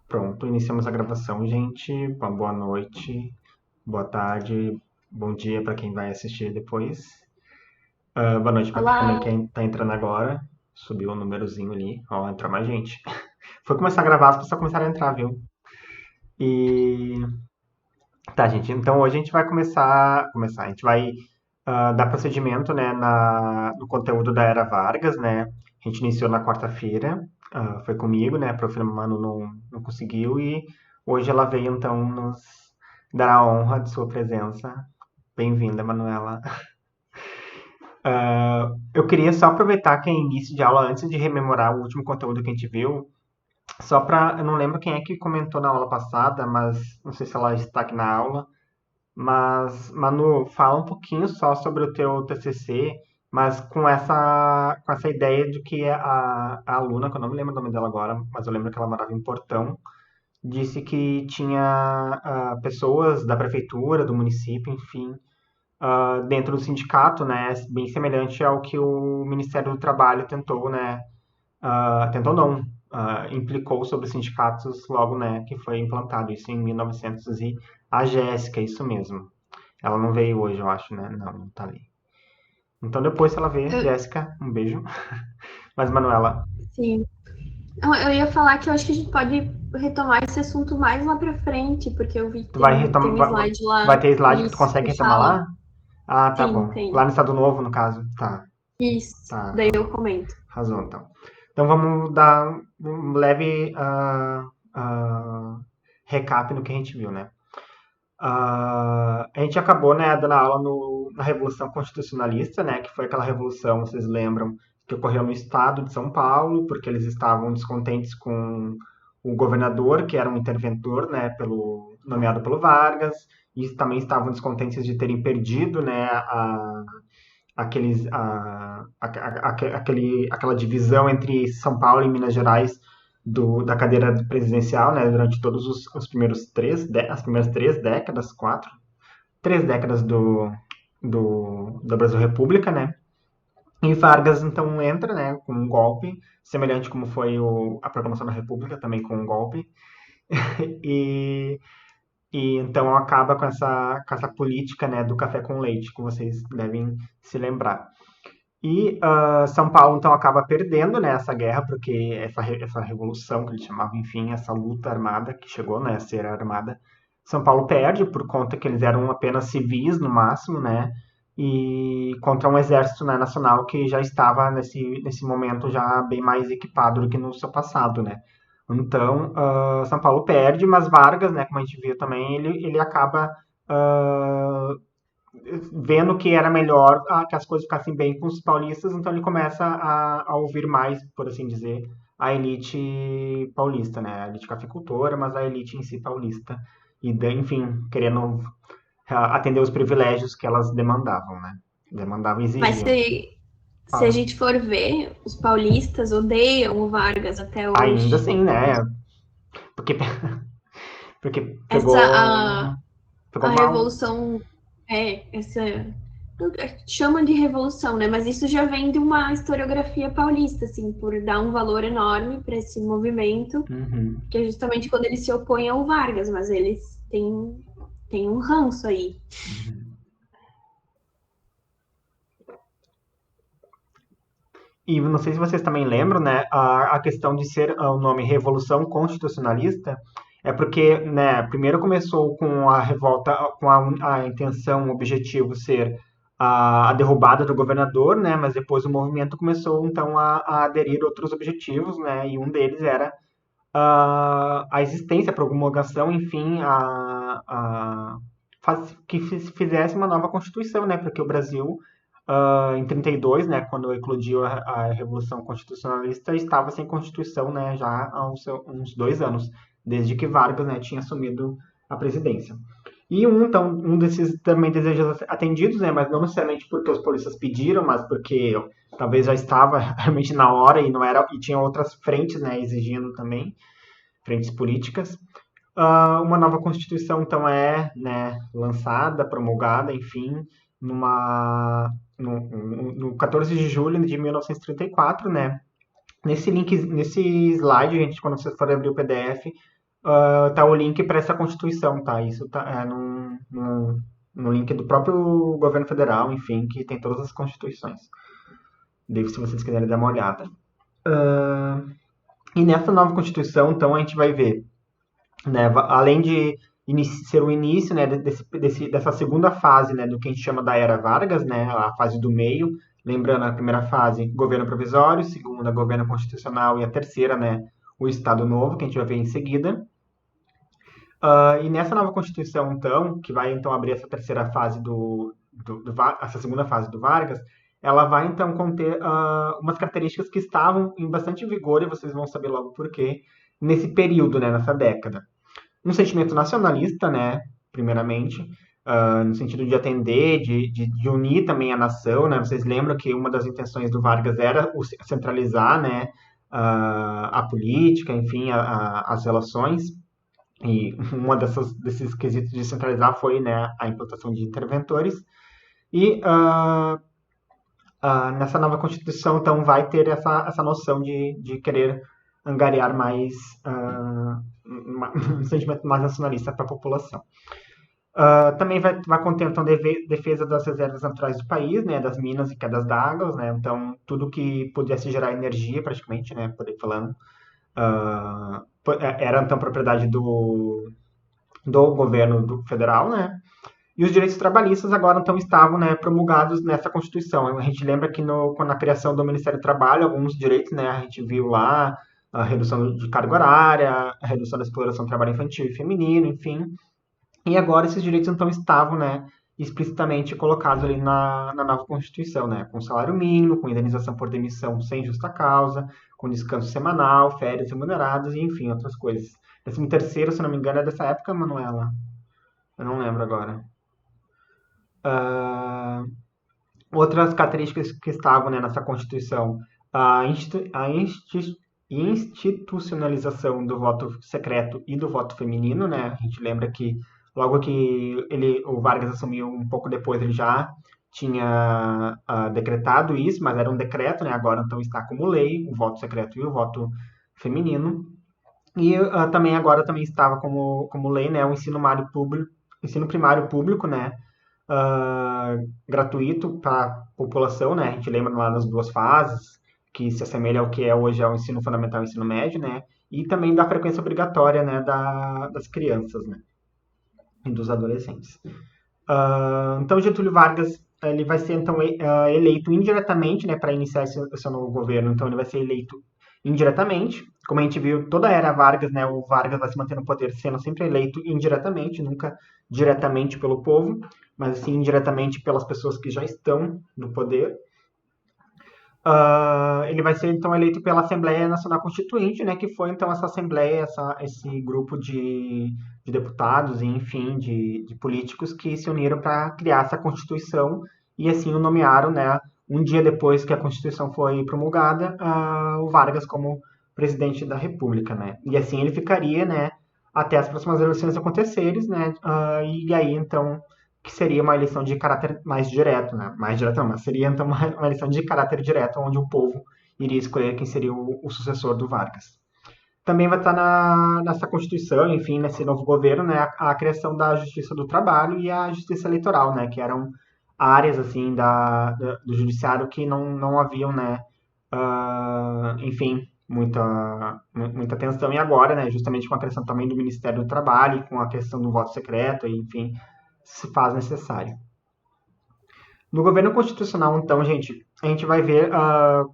Pronto, iniciamos a gravação, gente. Uma boa noite, boa tarde, bom dia para quem vai assistir depois. Boa noite para também Olá, quem tá entrando agora. Subiu o númerozinho ali. Ó, entrou mais gente. Foi começar a gravar, as pessoas começaram a entrar, viu? E tá, gente. Então hoje a gente vai a gente vai dar procedimento, né, no conteúdo da Era Vargas, né? A gente iniciou na quarta-feira, foi comigo, né? A prof. Manu não conseguiu e hoje ela veio então nos dar a honra de sua presença. Bem-vinda, Manuela. Eu queria só aproveitar que é início de aula, antes de rememorar o último conteúdo que a gente viu, só para, eu não lembro quem é que comentou na aula passada, mas não sei se ela está aqui na aula. Mas, Manu, fala um pouquinho só sobre o teu TCC, mas com essa ideia de que a aluna, que eu não me lembro o nome dela agora, mas eu lembro que ela morava em Portão, disse que tinha pessoas da prefeitura, do município, enfim, dentro do sindicato, né, bem semelhante ao que o Ministério do Trabalho tentou, né, tentou não, implicou sobre os sindicatos logo, né, que foi implantado isso em 1900 e a Jéssica, isso mesmo. Ela não veio hoje, eu acho, né? Não, não tá ali. Então depois, se ela ver, eu- Jéssica, um beijo. Mas, Manuela, sim. Eu ia falar que eu acho que a gente pode retomar esse assunto mais lá pra frente, porque eu vi que tu vai tem retomar. um slide Vai lá, ter slide que tu isso, consegue que retomar fala. lá? Ah, tá Tem, bom. Lá tem. no Estado Novo, no caso. Tá, Isso. tá, Daí eu razão. comento. Razão, então. Então vamos dar um leve recap no que a gente viu, né? A gente acabou, né, dando aula na Revolução Constitucionalista, né, que foi aquela revolução, vocês lembram, que ocorreu no estado de São Paulo, porque eles estavam descontentes com o governador, que era um interventor, né, nomeado pelo Vargas, e também estavam descontentes de terem perdido, né, aquela divisão entre São Paulo e Minas Gerais da cadeira presidencial, né, durante todos os primeiros as primeiras 3 décadas, 3 décadas do Brasil República, né? E Vargas então entra, né, com um golpe, semelhante como foi a proclamação da República, também com um golpe, e, e então acaba com essa política, né, do café com leite, que vocês devem se lembrar. E São Paulo então acaba perdendo, né, essa guerra, porque essa revolução que eles chamavam, enfim, essa luta armada que chegou, né, a ser armada, São Paulo perde por conta que eles eram apenas civis no máximo, né, e contra um exército, né, nacional que já estava nesse momento já bem mais equipado do que no seu passado, né. Então, São Paulo perde, mas Vargas, né, como a gente viu também, ele acaba ah, vendo que era melhor que as coisas ficassem bem com os paulistas, então ele começa a ouvir mais, por assim dizer, a elite paulista, né? A elite cafeicultora, mas a elite em si paulista. E, enfim, querendo atender os privilégios que elas demandavam, né? Demandavam e Mas exigiam. se a Fala. gente for ver, os paulistas odeiam o Vargas até Ainda hoje. assim, né? Porque, porque Essa, pegou, pegou a mal. revolução, essa chama de revolução, né? Mas isso já vem de uma historiografia paulista, assim, por dar um valor enorme para esse movimento, Uhum. que é justamente quando eles se opõem ao Vargas, mas eles têm um ranço aí. E não sei se vocês também lembram, né, a questão de ser o nome Revolução Constitucionalista é porque, né, primeiro começou com a revolta, com a intenção, o objetivo ser a derrubada do governador, né, mas depois o movimento começou então a aderir outros objetivos, né, e um deles era a existência, a promulgação, enfim, que fizesse uma nova Constituição, né, porque o Brasil em 32, né, quando eclodiu a Revolução Constitucionalista, estava sem Constituição, né, já há uns 2 anos, desde que Vargas, né, tinha assumido a presidência. E então, um desses também desejos atendidos, né, mas não necessariamente porque os policistas pediram, mas porque talvez já estava realmente na hora e não era e tinha outras frentes, né, exigindo também frentes políticas. Uma nova Constituição, então, é, né, lançada, promulgada, enfim, no 14 de julho de 1934, né? Nesse slide, gente, quando vocês forem abrir o PDF, tá o link para essa Constituição, tá? Isso tá no link do próprio governo federal, enfim, que tem todas as constituições. Daí, se vocês quiserem dar uma olhada. E nessa nova Constituição, então, a gente vai ver, né, além de ser o início, né, dessa segunda fase, né, do que a gente chama da Era Vargas, né, a fase do meio, lembrando a primeira fase, governo provisório, segunda, governo constitucional e a terceira, né, o Estado Novo, que a gente vai ver em seguida. E nessa nova Constituição, então, que vai então abrir essa terceira fase essa segunda fase do Vargas, ela vai então conter umas características que estavam em bastante vigor, e vocês vão saber logo por quê, nesse período, né, nessa década. Um sentimento nacionalista, né, primeiramente, no sentido de atender, de unir também a nação, né. Vocês lembram que uma das intenções do Vargas era centralizar, né, a política, enfim, as relações. E uma desses quesitos de centralizar foi, né, a implantação de interventores. E nessa nova Constituição, então, vai ter essa noção de querer angariar mais um sentimento mais nacionalista para a população. Também vai conter, então, defesa das reservas naturais do país, né, das minas e quedas d'água, né, então, tudo que pudesse gerar energia, praticamente, né, por aí falando, era, então, propriedade do governo federal, né, e os direitos trabalhistas agora, então, estavam, né, promulgados nessa Constituição. A gente lembra que na criação do Ministério do Trabalho, alguns direitos, né, a gente viu lá a redução de carga horária, a redução da exploração do trabalho infantil e feminino, enfim. E agora esses direitos, então, estavam, né, explicitamente colocados ali na nova Constituição, né, com salário mínimo, com indenização por demissão sem justa causa, com descanso semanal, férias remuneradas e, enfim, outras coisas. 13º, se não me engano, é dessa época, Manuela? Eu não lembro agora. Outras características que estavam, né, nessa Constituição, a institucionalização do voto secreto e do voto feminino, né? A gente lembra que logo que o Vargas assumiu, um pouco depois, ele já tinha decretado isso, mas era um decreto, né? Agora então está como lei o voto secreto e o voto feminino. E também agora também estava como lei, né, o ensino primário público, né, gratuito para a população, né? A gente lembra lá das duas fases, que se assemelha ao que é hoje ao ensino fundamental e ensino médio, né? E também da frequência obrigatória, né, das crianças, né? E dos adolescentes. Então, Getúlio Vargas, ele vai ser, então, eleito indiretamente, né, para iniciar esse novo governo. Então, ele vai ser eleito indiretamente. Como a gente viu, toda a era Vargas, né, o Vargas vai se manter no poder sendo sempre eleito indiretamente, nunca diretamente pelo povo, mas sim indiretamente pelas pessoas que já estão no poder. Ele vai ser, então, eleito pela Assembleia Nacional Constituinte, né, que foi, então, essa Assembleia, esse grupo de deputados e, enfim, de políticos que se uniram para criar essa Constituição e, assim, o nomearam, né, um dia depois que a Constituição foi promulgada, o Vargas como presidente da República, né, e assim ele ficaria, né, até as próximas eleições acontecerem, né, e aí, então, que seria uma eleição de caráter mais direto, né? Mais direto não, mas seria então uma eleição de caráter direto, onde o povo iria escolher quem seria o sucessor do Vargas. Também vai estar nessa Constituição, enfim, nesse novo governo, né, a criação da Justiça do Trabalho e a Justiça Eleitoral, né, que eram áreas, assim, do judiciário que não haviam, né, enfim, muita atenção. E agora, né, justamente com a criação também do Ministério do Trabalho, com a questão do voto secreto, enfim, se faz necessário. No governo constitucional, então, gente, a gente vai ver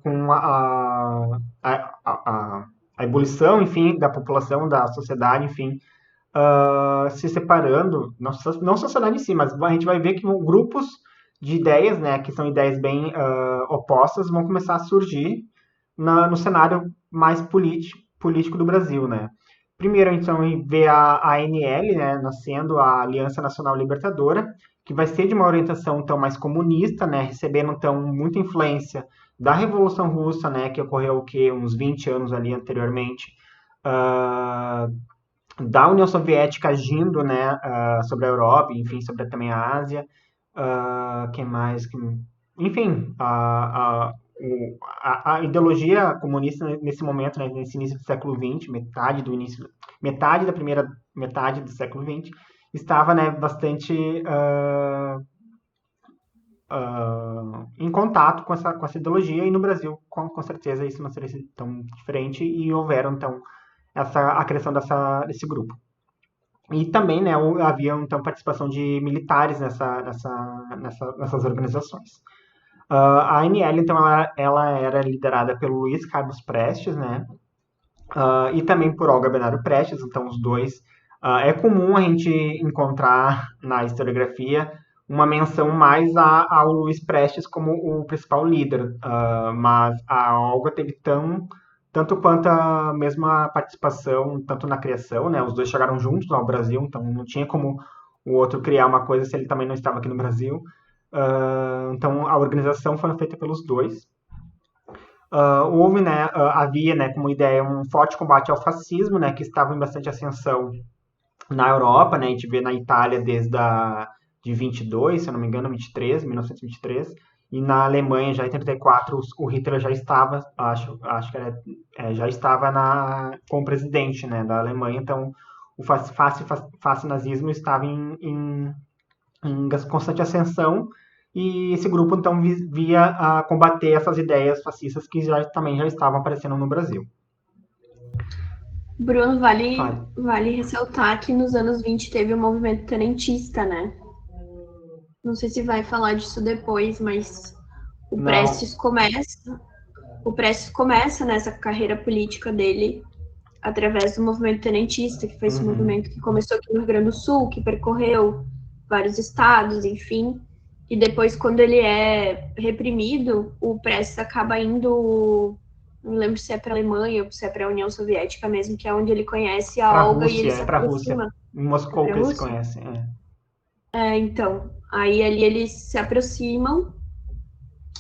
com a ebulição, enfim, da população, da sociedade, enfim, se separando, não sociedade em si, mas a gente vai ver que grupos de ideias, né, que são ideias bem opostas, vão começar a surgir no cenário mais político do Brasil, né. Primeiro, então, vê a ANL, né, nascendo, a Aliança Nacional Libertadora, que vai ser de uma orientação, então, mais comunista, né, recebendo, então, muita influência da Revolução Russa, né, que ocorreu, uns 20 anos ali anteriormente, da União Soviética agindo, né, sobre a Europa, enfim, sobre também a Ásia, que mais? Enfim, a ideologia comunista nesse momento, né, nesse início do século XX, metade da primeira metade do século XX, estava, né, bastante em contato com essa ideologia, e no Brasil, com certeza, isso não seria tão diferente, e houveram, então, a criação desse grupo. E também, né, havia, então, participação de militares nessas organizações. A ANL, então, ela era liderada pelo Luiz Carlos Prestes, né, e também por Olga Benário Prestes, então os dois. É comum a gente encontrar na historiografia uma menção mais ao Luiz Prestes como o principal líder, mas a Olga teve tanto quanto a mesma participação, tanto na criação, né? Os dois chegaram juntos ao Brasil, então não tinha como o outro criar uma coisa se ele também não estava aqui no Brasil. Então a organização foi feita pelos dois. Havia, né, como ideia um forte combate ao fascismo, né, que estava em bastante ascensão na Europa, né, a gente vê na Itália de 22, se eu não me engano, 1923, e na Alemanha já em 34 o Hitler já estava, acho que já estava como presidente, né, da Alemanha, então o fascismo estava em constante ascensão, e esse grupo então via a combater essas ideias fascistas que também já estavam aparecendo no Brasil. Bruno, vale ressaltar que nos anos 20 teve o movimento tenentista, né? Não sei se vai falar disso depois, mas o Prestes começa nessa carreira política dele através do movimento tenentista, que foi esse movimento que começou aqui no Rio Grande do Sul, que percorreu vários estados, enfim. E depois, quando ele é reprimido, o Prestes acaba indo, não lembro se é para a Alemanha ou se é para a União Soviética mesmo, que é onde ele conhece a Olga e ele se aproxima. Em Moscou que eles se conhecem. Então, aí ali eles se aproximam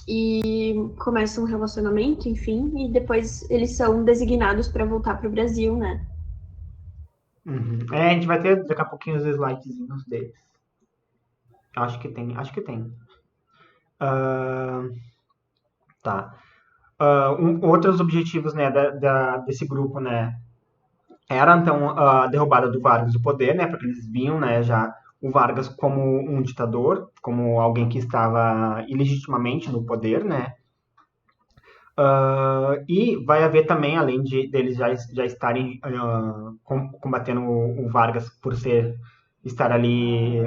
e começam um relacionamento, enfim, e depois eles são designados para voltar para o Brasil, né? A gente vai ter daqui a pouquinho os slidezinhos deles. Acho que tem. Tá. Outros objetivos, né, desse grupo, né, era então a derrubada do Vargas do poder, né, porque eles viam, né, já o Vargas como um ditador, como alguém que estava ilegitimamente no poder, né. E vai haver também, além deles já estarem combatendo o Vargas por estar ali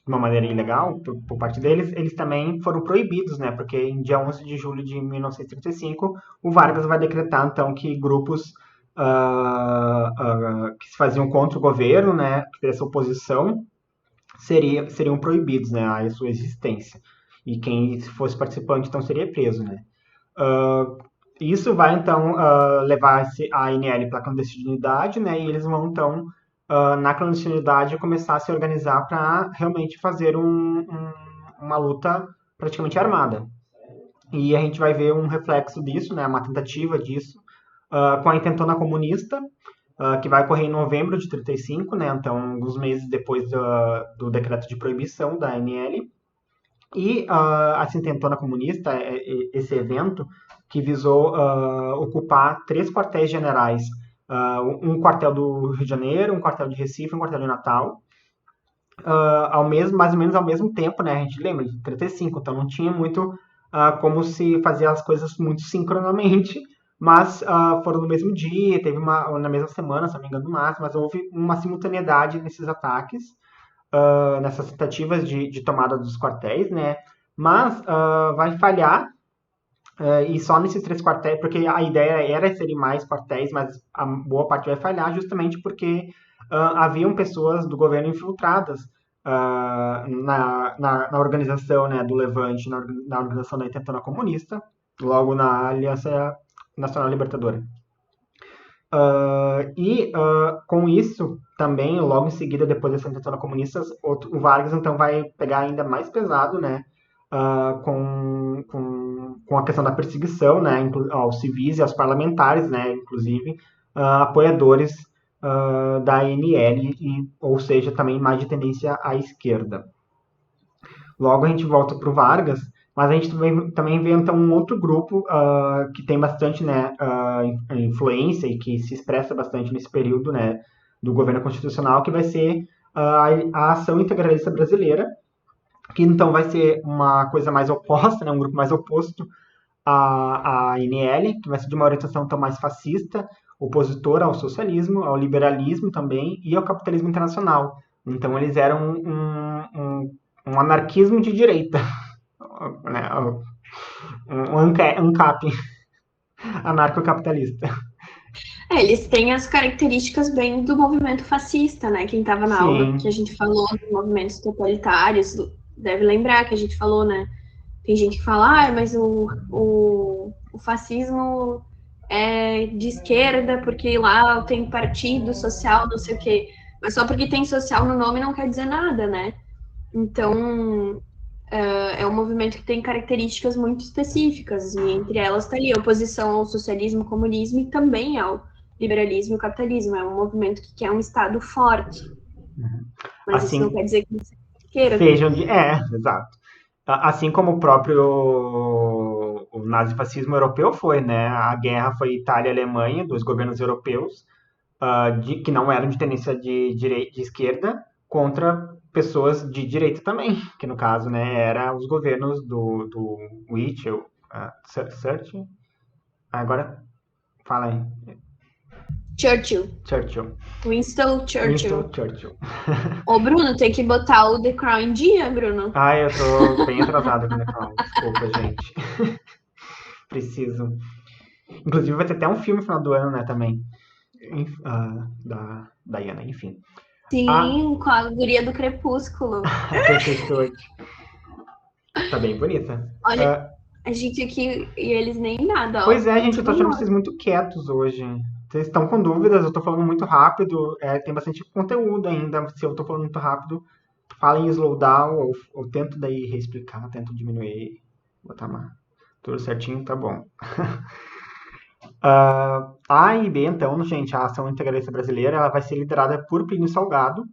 de uma maneira ilegal por parte deles, eles também foram proibidos, né? Porque em dia 11 de julho de 1935, o Vargas vai decretar, então, que grupos que se faziam contra o governo, né? Que essa oposição, seriam proibidos, né? A sua existência. E quem fosse participante, então, seria preso, né? Isso vai, então, levar a ANL para a clandestinidade, né? E eles vão, então, na clandestinidade, começar a se organizar para realmente fazer uma luta praticamente armada. E a gente vai ver um reflexo disso, né? Uma tentativa disso, com a Intentona Comunista, que vai ocorrer em novembro de 35, né? Então, alguns meses depois do decreto de proibição da ANL. E a Intentona Comunista, esse evento que visou ocupar 3 quartéis generais, um quartel do Rio de Janeiro, um quartel de Recife, um quartel de Natal, mais ou menos ao mesmo tempo, né? A gente lembra de 35, então não tinha muito como se fazer as coisas muito sincronamente, mas foram no mesmo dia, teve na mesma semana, se não me engano, mas houve uma simultaneidade nesses ataques, nessas tentativas de tomada dos quartéis, né? Mas vai falhar, e só nesses 3 quartéis, porque a ideia era serem mais quartéis, mas a boa parte vai falhar justamente porque haviam pessoas do governo infiltradas na organização, né, do Levante, na organização da Intentona Comunista, logo na Aliança Nacional Libertadora. Com isso, também, logo em seguida, depois dessa Intentona Comunista, o Vargas, então, vai pegar ainda mais pesado, né, com a questão da perseguição, né, aos civis e aos parlamentares, né, inclusive, apoiadores da ANL, ou seja, também mais de tendência à esquerda. Logo a gente volta para o Vargas, Mas a gente também vê então um outro grupo que tem bastante, né, influência e que se expressa bastante nesse período, né, do governo constitucional, que vai ser a ação integralista brasileira, que então vai ser uma coisa mais oposta, né, um grupo mais oposto à ANL, que vai ser de uma orientação tão mais fascista, opositora ao socialismo, ao liberalismo também e ao capitalismo internacional. Então eles eram um anarquismo de direita, né, um cap anarcocapitalista. Eles têm as características bem do movimento fascista, né? Quem estava na aula que a Sim, gente falou dos movimentos totalitários deve lembrar que a gente falou, né? Tem gente que fala, mas o fascismo é de esquerda porque lá tem partido social, não sei o quê. Mas só porque tem social no nome não quer dizer nada, né? Então, é um movimento que tem características muito específicas, e entre elas está ali a oposição ao socialismo, comunismo e também ao liberalismo e capitalismo. É um movimento que quer um Estado forte, mas isso não assim, quer dizer que você queira sejam também. de. Exato. Assim como o próprio o nazifascismo europeu foi, né? A guerra foi Itália e Alemanha, dois governos europeus, que não eram de tendência de esquerda, contra pessoas de direita também, que no caso, né, era os governos do Churchill, Churchill? Agora, fala aí. Churchill, Churchill. Winston Winston Churchill. Churchill. Ô, Bruno, tem que botar o The Crown em dia, Bruno. Eu tô bem atrasado com The Crown. Desculpa, gente. Preciso. Inclusive vai ter até um filme no final do ano, né, também. Da Diana, enfim. A, Sim, com a guria do Crepúsculo. a Kristen Stewart tá bem bonita. Olha, a gente aqui e eles nem nada, Pois ó. é, Tá gente, eu tô tudo achando vocês morto. muito quietos hoje. Vocês estão com dúvidas, eu tô falando muito rápido, tem bastante conteúdo ainda. Se eu tô falando muito rápido, fala em slowdown, ou tento daí reexplicar, tento diminuir, botar tudo certinho, tá bom. A e B, então, gente, a ação integralista brasileira, ela vai ser liderada por Plínio Salgado.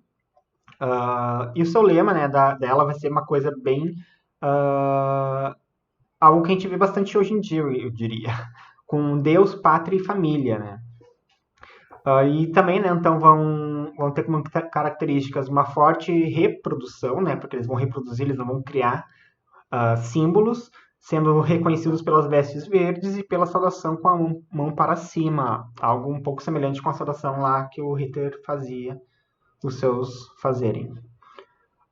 E o seu lema, né, dela vai ser uma coisa bem ah, algo que a gente vê bastante hoje em dia, eu diria, com Deus, pátria e família, né? E também, né, então vão ter como características uma forte reprodução, né, porque eles vão reproduzir, eles não vão criar símbolos, sendo reconhecidos pelas vestes verdes e pela saudação com a mão para cima, algo um pouco semelhante com a saudação lá que o Hitler fazia os seus fazerem.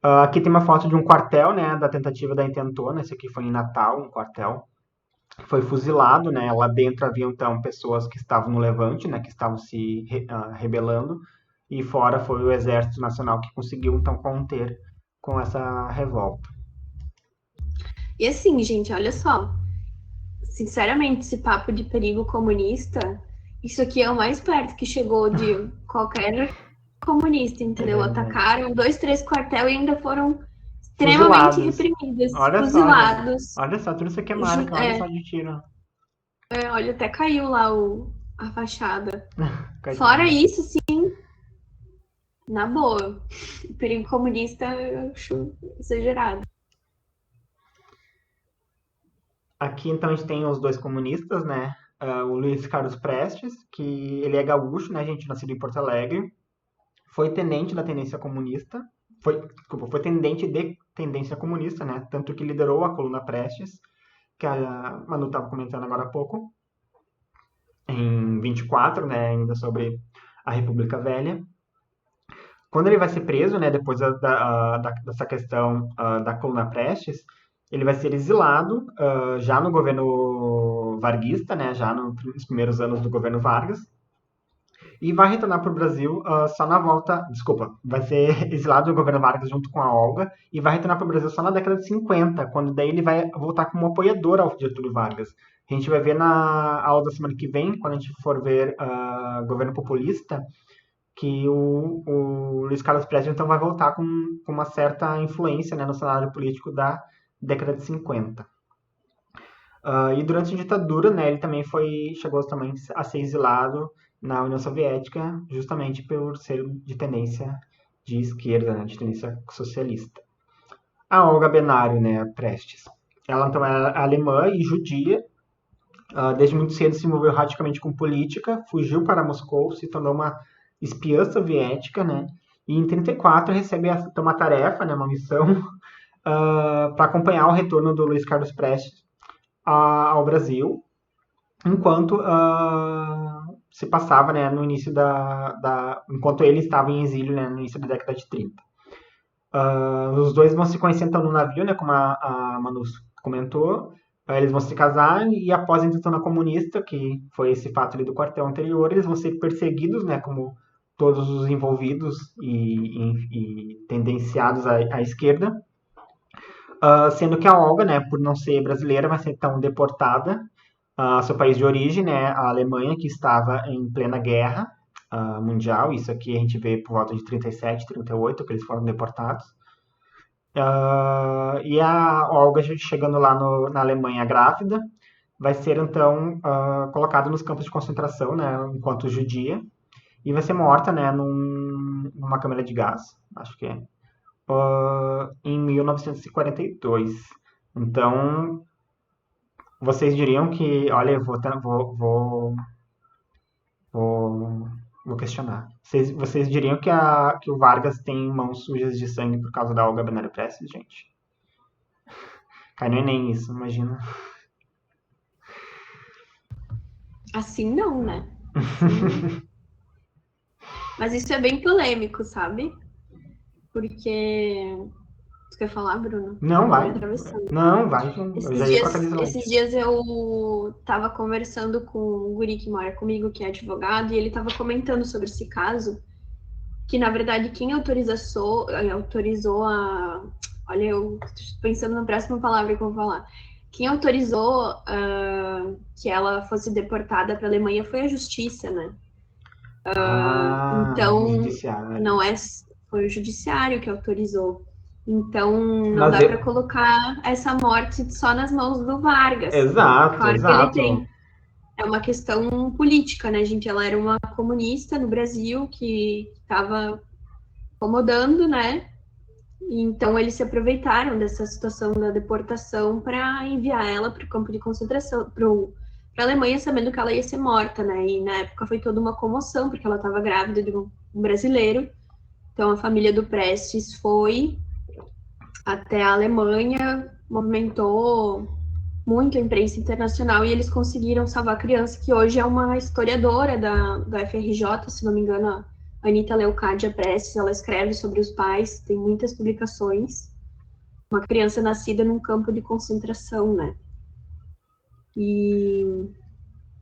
Aqui tem uma foto de um quartel, né, da tentativa da intentona, esse aqui foi em Natal, um quartel, foi fuzilado, né, lá dentro havia então pessoas que estavam no levante, né, que estavam se rebelando, e fora foi o Exército Nacional que conseguiu então conter com essa revolta. E assim, gente, olha só. Sinceramente, esse papo de perigo comunista, isso aqui é o mais perto que chegou de qualquer comunista, É entendeu? verdade. Atacaram 2, 3 quartel e ainda foram extremamente Fuzilados. reprimidos, Olha só, gente. fuzilados. Olha só, tudo isso aqui é marca, olha só É, de tiro. olha, até caiu lá a fachada. Fora Coitado. isso, sim, na boa. O perigo comunista eu acho exagerado. Aqui então a gente tem os dois comunistas, né? O Luiz Carlos Prestes, que ele é gaúcho, né, gente, nascido em Porto Alegre, foi tenente da tendência comunista, foi tenente de tendência comunista, né? Tanto que liderou a coluna Prestes, que a Manu estava comentando agora há pouco, em 24, né? Ainda sobre a República Velha. Quando ele vai ser preso, né? Depois dessa questão da coluna Prestes, ele vai ser exilado já no governo varguista, né? Já nos primeiros anos do governo Vargas. E vai retornar para o Brasil só na volta. Desculpa, vai ser exilado do governo Vargas junto com a Olga e vai retornar para o Brasil só na década de 50, quando daí ele vai voltar como apoiador ao Getúlio Vargas. A gente vai ver na aula da semana que vem, quando a gente for ver governo populista, que o Luiz Carlos Prestes então vai voltar com uma certa influência, né, no cenário político da década de 50. E durante a ditadura, né, ele também chegou também a ser exilado na União Soviética, justamente por ser de tendência de esquerda, né, de tendência socialista. A Olga Benário, né, Prestes. ela então é alemã e judia. Desde muito cedo se envolveu radicalmente com política, fugiu para Moscou, se tornou uma espiã soviética, né? E em 34 recebe então, uma tarefa, né, uma missão, para acompanhar o retorno do Luiz Carlos Prestes ao Brasil, enquanto se passava, né, no início enquanto ele estava em exílio, né, no início da década de 30. Os dois vão se conhecer então no navio, né, como a Manu comentou. Eles vão se casar e após a ditadura comunista, que foi esse fato ali do quartel anterior, eles vão ser perseguidos, né, como todos os envolvidos e tendenciados à esquerda. Sendo que a Olga, né, por não ser brasileira, vai ser então deportada ao seu país de origem, né, a Alemanha, que estava em plena guerra mundial. Isso aqui a gente vê por volta de 37, 38, que eles foram deportados. E a Olga, chegando lá na Alemanha grávida, vai ser então colocada nos campos de concentração, né, enquanto judia, e vai ser morta, né, numa câmara de gás, acho que é, em 1942. Então, vocês diriam que, olha, eu vou questionar. Vocês diriam que o Vargas tem mãos sujas de sangue por causa da Olga Benário Prestes, gente? Cai no Enem isso, imagina. Assim não, né? Assim... Mas isso é bem polêmico, sabe? Porque... Você quer falar, Bruno? Não, vai. Não, vai. Esses dias eu tava conversando com um guri que mora comigo, que é advogado, e ele tava comentando sobre esse caso, que, na verdade, quem autorizou a... Olha, eu tô pensando na próxima palavra que eu vou falar. Quem autorizou que ela fosse deportada para a Alemanha foi a justiça, né? Então, não é... Foi o judiciário que autorizou. Então, não dá para colocar essa morte só nas mãos do Vargas. Exato, claro exato. Que ele tem. É uma questão política, né, gente? Ela era uma comunista no Brasil que estava incomodando, né? Então, eles se aproveitaram dessa situação da deportação para enviar ela para o campo de concentração, para a Alemanha, sabendo que ela ia ser morta, né? E na época foi toda uma comoção, porque ela estava grávida de um brasileiro. Então, a família do Prestes foi até a Alemanha, movimentou muito a imprensa internacional e eles conseguiram salvar a criança, que hoje é uma historiadora da FRJ, se não me engano, a Anitta Leocádia Prestes, ela escreve sobre os pais, tem muitas publicações. Uma criança nascida num campo de concentração, né? E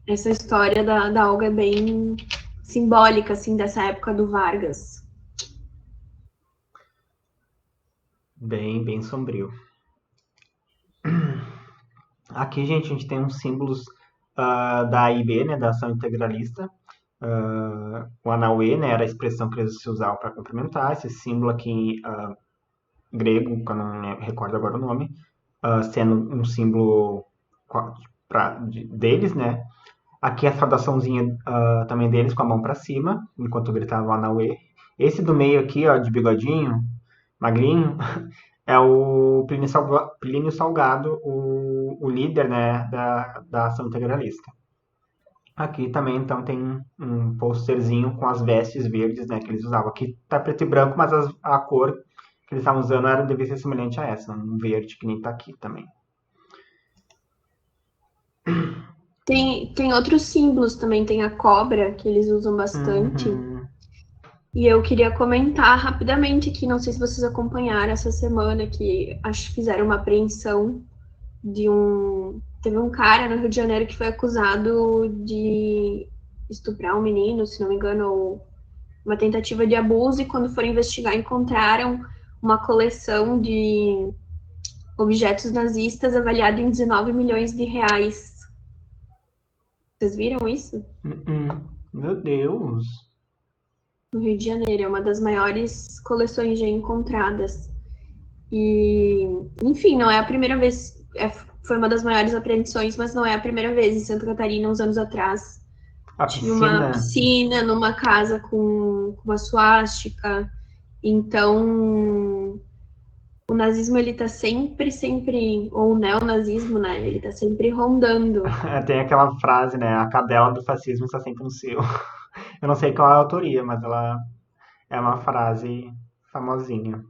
essa história da Olga é bem simbólica, assim, dessa época do Vargas. Bem sombrio. Aqui, gente, a gente tem uns símbolos da AIB, né, da Ação Integralista. O Anauê, né, era a expressão que eles usavam para cumprimentar. Esse símbolo aqui grego, que eu não me recordo agora o nome, sendo um símbolo deles, né. Aqui a saudaçãozinha também deles, com a mão para cima, enquanto gritavam o Anauê. Esse do meio aqui, ó, de bigodinho, magrinho, é o Plínio Salgado, o líder, né, da Ação Integralista. Aqui também, então, tem um posterzinho com as vestes verdes, né, que eles usavam. Aqui tá preto e branco, mas a cor que eles estavam usando devia ser semelhante a essa, um verde que nem tá aqui também. Tem outros símbolos também, tem a cobra, que eles usam bastante. E eu queria comentar rapidamente aqui, não sei se vocês acompanharam essa semana, que acho que fizeram uma apreensão de Teve um cara no Rio de Janeiro que foi acusado de estuprar um menino, se não me engano, ou uma tentativa de abuso, e quando foram investigar encontraram uma coleção de objetos nazistas avaliada em 19 milhões de reais. Vocês viram isso? Meu Deus! No Rio de Janeiro, é uma das maiores coleções já encontradas. E, enfim, não é a primeira vez, foi uma das maiores apreensões, mas não é a primeira vez. Em Santa Catarina, uns anos atrás, tinha uma piscina numa casa com uma suástica. Então, o nazismo, ele tá sempre, ou o neonazismo, né? Ele tá sempre rondando. Tem aquela frase, né? A cadela do fascismo está sempre no cio. Eu não sei qual é a autoria, mas ela é uma frase famosinha.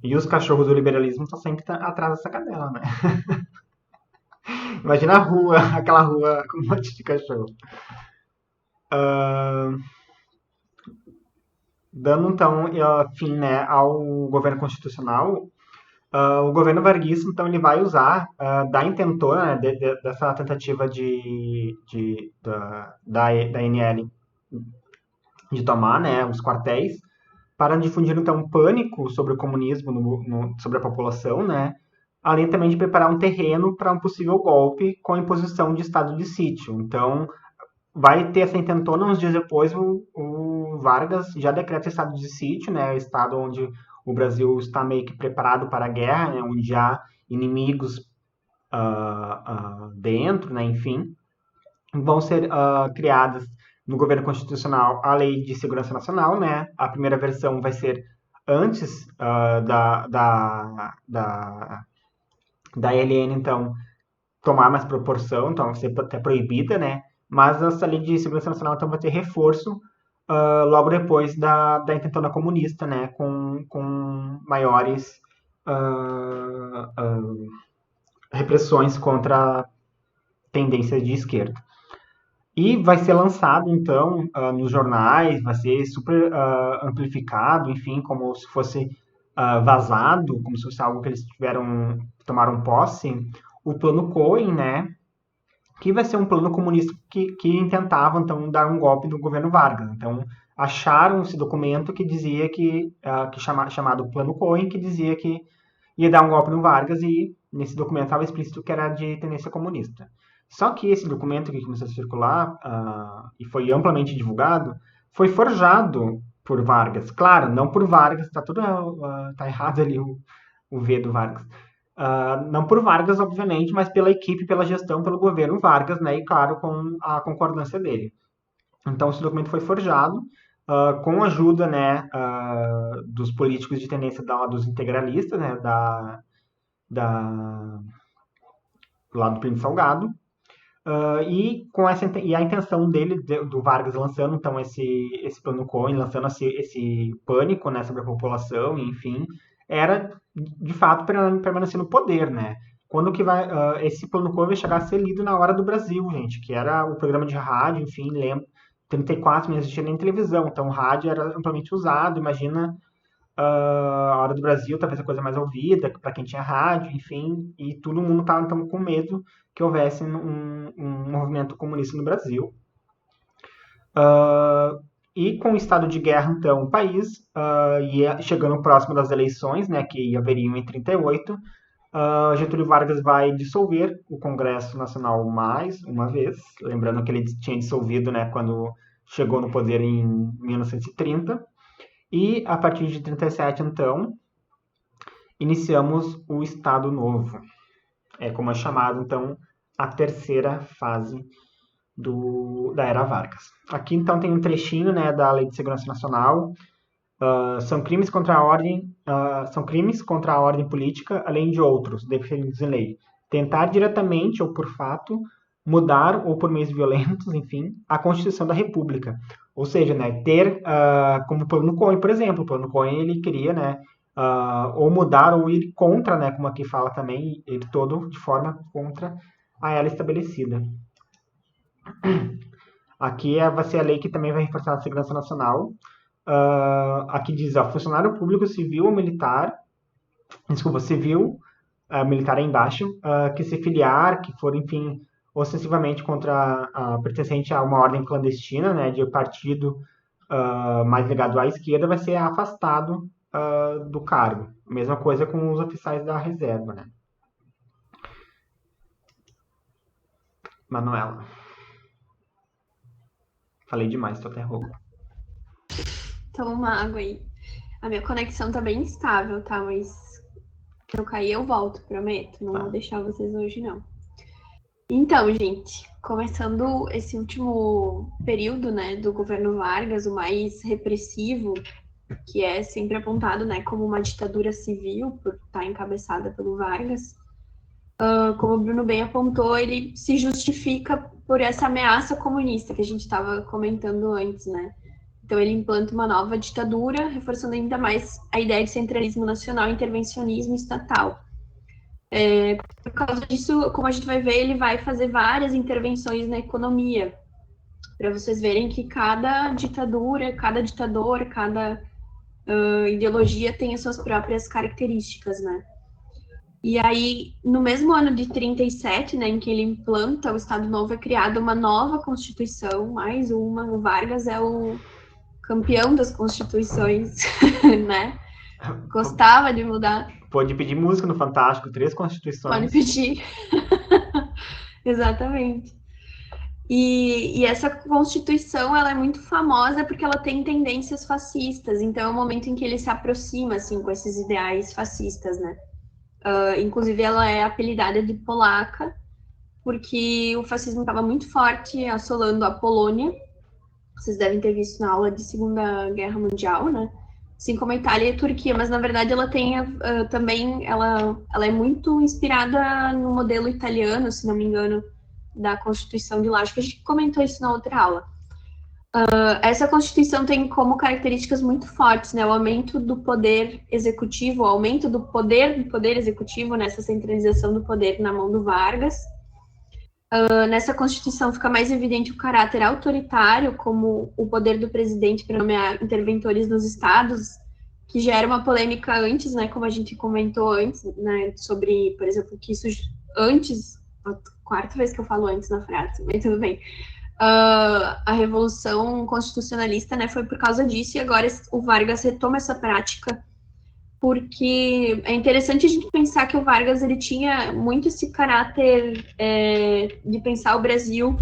E os cachorros do liberalismo estão sempre atrás dessa cadela, né? Imagina a rua, aquela rua com um monte de cachorro. Uh, Dando então fim, né, ao governo constitucional, o governo varguista então ele vai usar da intentona, né, dessa tentativa da NL de tomar, né, os quartéis para difundir então um pânico sobre o comunismo sobre a população, né, além também de preparar um terreno para um possível golpe com a imposição de estado de sítio. Então vai ter essa intentona, uns dias depois o Vargas já decreta estado de sítio, né, o estado onde o Brasil está meio que preparado para a guerra, né, onde há inimigos dentro, né, enfim. Vão ser criadas no governo constitucional a Lei de Segurança Nacional, né, a primeira versão vai ser antes da LN, então, tomar mais proporção, então vai ser até proibida, né, mas essa Lei de Segurança Nacional então vai ter reforço logo depois da intentona comunista, né, com maiores repressões contra tendências de esquerda. E vai ser lançado, então, nos jornais, vai ser super amplificado, enfim, como se fosse vazado, como se fosse algo que eles tomaram posse, o Plano Cohen, né, que vai ser um plano comunista que intentava, então, dar um golpe no governo Vargas. Então, acharam esse documento que dizia chamado Plano Cohen, que dizia que ia dar um golpe no Vargas, e nesse documento estava explícito que era de tendência comunista. Só que esse documento que começou a circular e foi amplamente divulgado, foi forjado por Vargas. Claro, não por Vargas, tá errado ali o V do Vargas. Não por Vargas, obviamente, mas pela equipe, pela gestão, pelo governo Vargas, né, e claro, com a concordância dele. Então, esse documento foi forjado com a ajuda, né, dos políticos de tendência dos integralistas, né, lá do Plínio Salgado, e a intenção dele, do Vargas, lançando então esse plano Cohen, lançando esse pânico, né, sobre a população, enfim, era de fato permanecer no poder, né? Quando que esse plano Cohen vai chegar a ser lido na Hora do Brasil, gente, que era o programa de rádio, enfim, lembro, 34 não existia nem televisão, então o rádio era amplamente usado. Imagina a Hora do Brasil, talvez a coisa mais ouvida para quem tinha rádio, enfim, e todo mundo estava então com medo que houvesse um movimento comunista no Brasil. E com o estado de guerra, então, o país ia chegando próximo das eleições, né, que haveriam em 38, Getúlio Vargas vai dissolver o Congresso Nacional mais uma vez, lembrando que ele tinha dissolvido, né, quando chegou no poder em 1930, e a partir de 37, então, iniciamos o Estado Novo. É como é chamado, então, a terceira fase da Era Vargas. Aqui, então, tem um trechinho, né, da Lei de Segurança Nacional. São crimes contra a ordem política, além de outros definidos em lei. Tentar diretamente ou por fato mudar ou por meios violentos, enfim, a Constituição da República. Ou seja, né, ter como o Plano Cohen, por exemplo, o Plano Cohen ele queria, né, ou mudar ou ir contra, né, como aqui fala também, ir todo de forma contra a ela estabelecida. Aqui vai ser a lei que também vai reforçar a segurança nacional. Aqui diz, funcionário público, civil ou militar, civil, militar é embaixo, que se filiar, que for, enfim, ostensivamente pertencente a uma ordem clandestina, né, de partido mais ligado à esquerda, vai ser afastado do cargo. Mesma coisa com os oficiais da reserva, né. Manuela. Falei demais, tô até rouco. Toma uma água aí. A minha conexão tá bem instável, tá? Mas se eu cair, eu volto, prometo. Não vou deixar vocês hoje, não. Então, gente, começando esse último período, né, do governo Vargas, o mais repressivo, que é sempre apontado, né, como uma ditadura civil, por estar encabeçada pelo Vargas, como o Bruno bem apontou, ele se justifica por essa ameaça comunista que a gente estava comentando antes, né? Então ele implanta uma nova ditadura, reforçando ainda mais a ideia de centralismo nacional e intervencionismo estatal. Por causa disso, como a gente vai ver, ele vai fazer várias intervenções na economia, para vocês verem que cada ditadura, cada ditador, cada ideologia tem as suas próprias características, né? E aí, no mesmo ano de 37, né, em que ele implanta o Estado Novo, é criada uma nova Constituição, mais uma. O Vargas é o campeão das constituições, né? Gostava de mudar. Pode pedir música no Fantástico, 3 Pode constituições. pedir. Exatamente. E essa Constituição, ela é muito famosa porque ela tem tendências fascistas. Então, é o momento em que ele se aproxima, assim, com esses ideais fascistas, né? Inclusive, ela é apelidada de polaca, porque o fascismo estava muito forte assolando a Polônia. Vocês devem ter visto na aula de Segunda Guerra Mundial, né? Assim como a Itália e a Turquia, mas na verdade ela tem também, ela é muito inspirada no modelo italiano, se não me engano, da Constituição de lá. Acho que a gente comentou isso na outra aula. Essa Constituição tem como características muito fortes, né? O aumento do poder executivo, o aumento do poder executivo nessa centralização do poder na mão do Vargas. Nessa Constituição fica mais evidente o caráter autoritário, como o poder do presidente para nomear interventores nos estados, que já era uma polêmica antes, né? Como a gente comentou antes, né? Sobre, por exemplo, que isso antes, a quarta vez que eu falo antes na frase, mas tudo bem. A Revolução Constitucionalista, né, foi por causa disso, e agora o Vargas retoma essa prática, porque é interessante a gente pensar que o Vargas ele tinha muito esse caráter de pensar o Brasil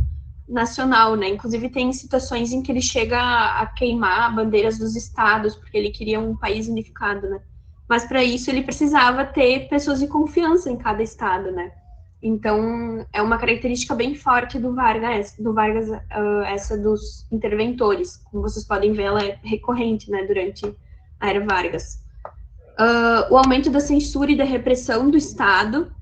nacional, né? Inclusive tem situações em que ele chega a queimar bandeiras dos estados, porque ele queria um país unificado, né? Mas para isso ele precisava ter pessoas de confiança em cada estado, né? Então, é uma característica bem forte do Vargas, essa dos interventores. Como vocês podem ver, ela é recorrente, né, durante a era Vargas. O aumento da censura e da repressão do Estado.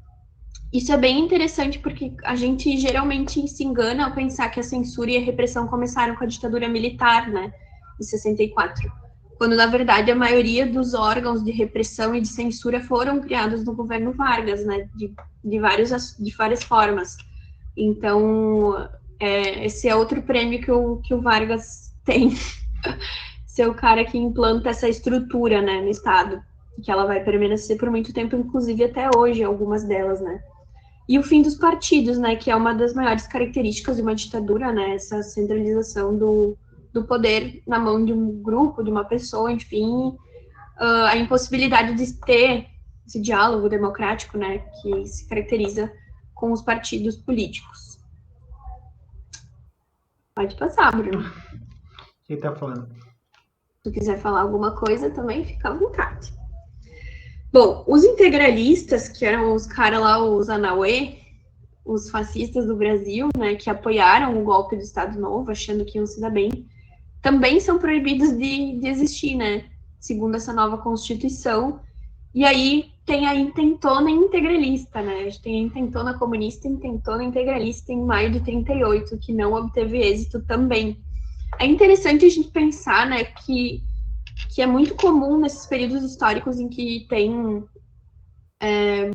Isso é bem interessante porque a gente geralmente se engana ao pensar que a censura e a repressão começaram com a ditadura militar, né, em 64. Quando, na verdade, a maioria dos órgãos de repressão e de censura foram criados no governo Vargas, né, de várias formas. Então, esse é outro prêmio que o Vargas tem, ser o cara que implanta essa estrutura, né, no Estado, que ela vai permanecer por muito tempo, inclusive até hoje, algumas delas, né. E o fim dos partidos, né, que é uma das maiores características de uma ditadura, né, essa centralização do poder na mão de um grupo, de uma pessoa, enfim, a impossibilidade de ter esse diálogo democrático, né, que se caracteriza com os partidos políticos. Pode passar, Bruno. O que tá falando? Se tu quiser falar alguma coisa também, fica à vontade. Bom, os integralistas, que eram os caras lá, os Anauê, os fascistas do Brasil, né, que apoiaram o golpe do Estado Novo, achando que iam se dar bem, também são proibidos de existir, né, segundo essa nova Constituição. E aí tem a intentona integralista, né, a gente tem a intentona comunista e a intentona integralista em maio de 38, que não obteve êxito também. É interessante a gente pensar, né, que é muito comum nesses períodos históricos em que tem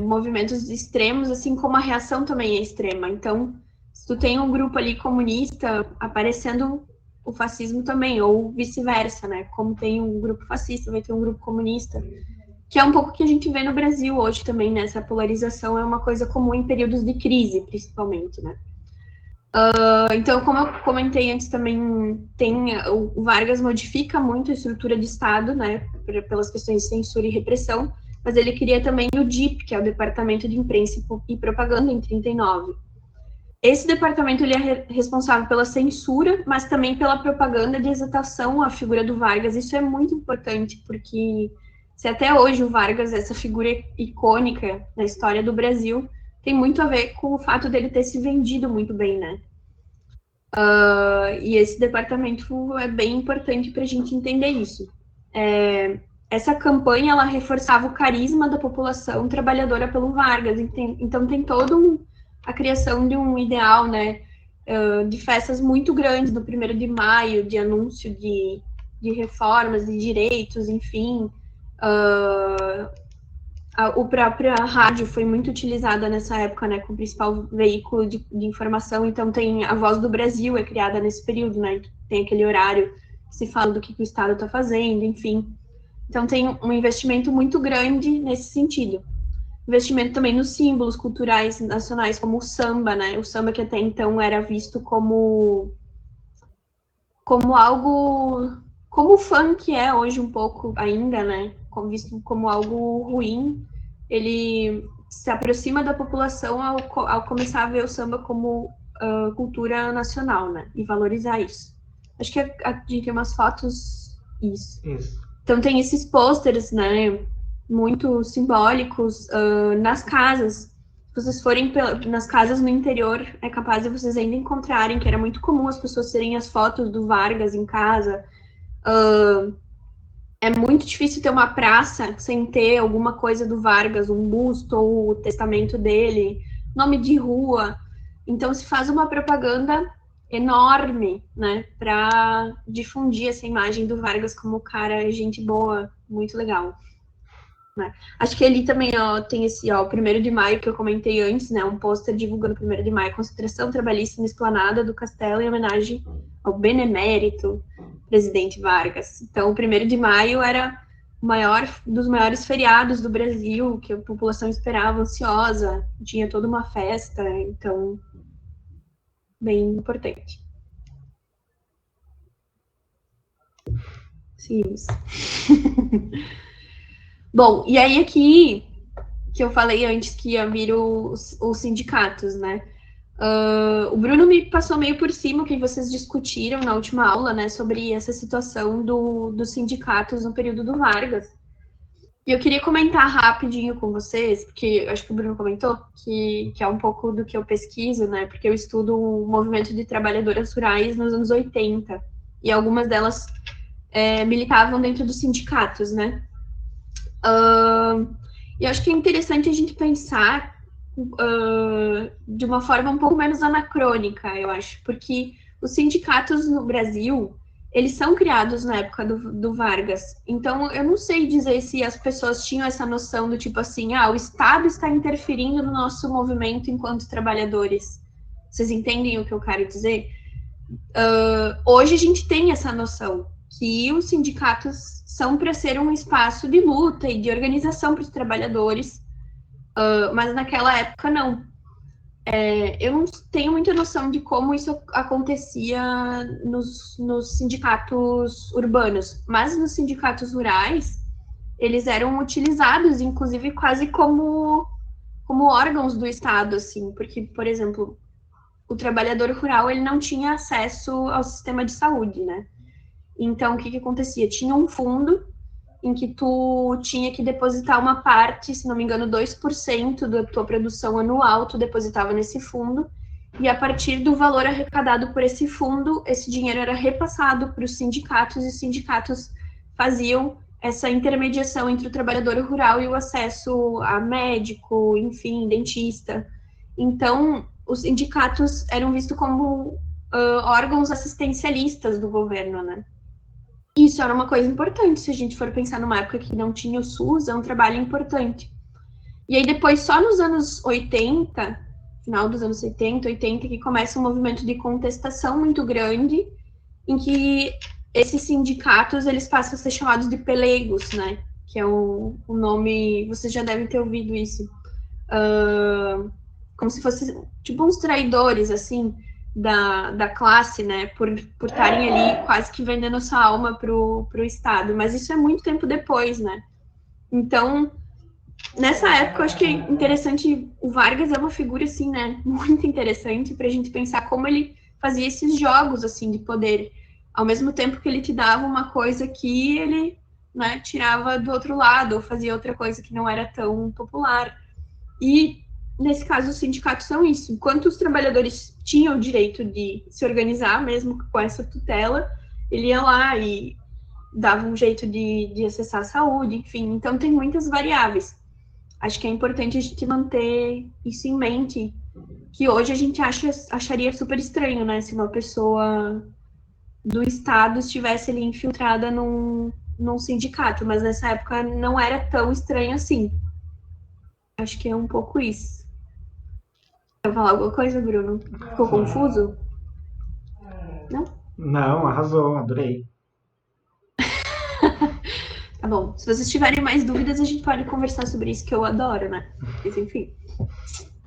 movimentos extremos, assim como a reação também é extrema. Então, se tu tem um grupo ali comunista aparecendo, o fascismo também, ou vice-versa, né? Como tem um grupo fascista, vai ter um grupo comunista, que é um pouco que a gente vê no Brasil hoje também, né? Essa polarização é uma coisa comum em períodos de crise, principalmente, né? Então, como eu comentei antes também, o Vargas modifica muito a estrutura de Estado, né? Pelas questões de censura e repressão, mas ele queria também o DIP, que é o Departamento de Imprensa e Propaganda, em 39. Esse departamento ele é responsável pela censura, mas também pela propaganda de exaltação à figura do Vargas. Isso é muito importante, porque se até hoje o Vargas é essa figura icônica na história do Brasil, tem muito a ver com o fato dele ter se vendido muito bem, né? E esse departamento é bem importante para a gente entender isso. Essa campanha, ela reforçava o carisma da população trabalhadora pelo Vargas, então tem todo a criação de um ideal, né, de festas muito grandes no 1º de maio, de anúncio de reformas, de direitos, enfim. A própria rádio foi muito utilizada nessa época, né, como principal veículo de informação, então tem a Voz do Brasil, é criada nesse período, né, tem aquele horário que se fala do que o Estado está fazendo, enfim. Então tem um investimento muito grande nesse sentido. Investimento também nos símbolos culturais nacionais, como o samba, né, o samba que até então era visto como algo, como o funk é hoje um pouco ainda, né, visto como algo ruim, ele se aproxima da população ao começar a ver o samba como cultura nacional, né, e valorizar isso. Acho que a gente tem umas fotos, isso. Então tem esses pôsteres, né, muito simbólicos nas casas. Se vocês forem nas casas no interior, é capaz de vocês ainda encontrarem, que era muito comum as pessoas terem as fotos do Vargas em casa. É muito difícil ter uma praça sem ter alguma coisa do Vargas, um busto ou o testamento dele, nome de rua. Então se faz uma propaganda enorme, né, para difundir essa imagem do Vargas como cara, gente boa, muito legal. Né? Acho que ali também tem esse, o 1º de maio que eu comentei antes, né, um pôster divulgando o 1º de maio, concentração trabalhista na esplanada do Castelo em homenagem ao benemérito presidente Vargas. Então, o 1º de maio era o maior dos maiores feriados do Brasil, que a população esperava ansiosa, tinha toda uma festa, então, bem importante. Sim. Bom, e aí aqui, que eu falei antes que ia vir os sindicatos, né? O Bruno me passou meio por cima o que vocês discutiram na última aula, né? Sobre essa situação dos sindicatos no período do Vargas. E eu queria comentar rapidinho com vocês, porque acho que o Bruno comentou, que é um pouco do que eu pesquiso, né? Porque eu estudo o movimento de trabalhadoras rurais nos anos 80. E algumas delas militavam dentro dos sindicatos, né? E acho que é interessante a gente pensar de uma forma um pouco menos anacrônica, eu acho, porque os sindicatos no Brasil, eles são criados na época do Vargas. Então, eu não sei dizer se as pessoas tinham essa noção do tipo assim, o Estado está interferindo no nosso movimento enquanto trabalhadores. Vocês entendem o que eu quero dizer? Hoje a gente tem essa noção que os sindicatos são para ser um espaço de luta e de organização para os trabalhadores, mas naquela época não. Eu não tenho muita noção de como isso acontecia nos sindicatos urbanos, mas nos sindicatos rurais, eles eram utilizados, inclusive, quase como órgãos do Estado, assim, porque, por exemplo, o trabalhador rural, ele não tinha acesso ao sistema de saúde, né? Então, o que acontecia? Tinha um fundo em que tu tinha que depositar uma parte, se não me engano, 2% da tua produção anual, tu depositava nesse fundo, e a partir do valor arrecadado por esse fundo, esse dinheiro era repassado para os sindicatos, e os sindicatos faziam essa intermediação entre o trabalhador rural e o acesso a médico, enfim, dentista. Então, os sindicatos eram vistos como órgãos assistencialistas do governo, né? Isso era uma coisa importante, se a gente for pensar numa época que não tinha o SUS, é um trabalho importante. E aí depois, só nos anos 80, final dos anos 70, 80, que começa um movimento de contestação muito grande, em que esses sindicatos, eles passam a ser chamados de pelegos, né? Que é o nome, vocês já devem ter ouvido isso. Como se fosse, tipo, uns traidores, assim, da classe, né, por estarem ali quase que vendendo sua alma pro Estado, mas isso é muito tempo depois, né, então, nessa época, eu acho que é interessante, o Vargas é uma figura, assim, né, muito interessante pra gente pensar como ele fazia esses jogos, assim, de poder, ao mesmo tempo que ele te dava uma coisa que ele, né, tirava do outro lado, ou fazia outra coisa que não era tão popular, e nesse caso, os sindicatos são isso. Enquanto os trabalhadores tinham o direito de se organizar, mesmo com essa tutela, ele ia lá e dava um jeito de acessar a saúde, enfim. Então, tem muitas variáveis. Acho que é importante a gente manter isso em mente, que hoje a gente acharia super estranho, né? Se uma pessoa do Estado estivesse ali infiltrada num sindicato, mas nessa época não era tão estranho assim. Acho que é um pouco isso. Quer falar alguma coisa, Bruno? Ficou confuso? Não? Não, arrasou, adorei. Tá bom. Se vocês tiverem mais dúvidas, a gente pode conversar sobre isso, que eu adoro, né? Mas, enfim.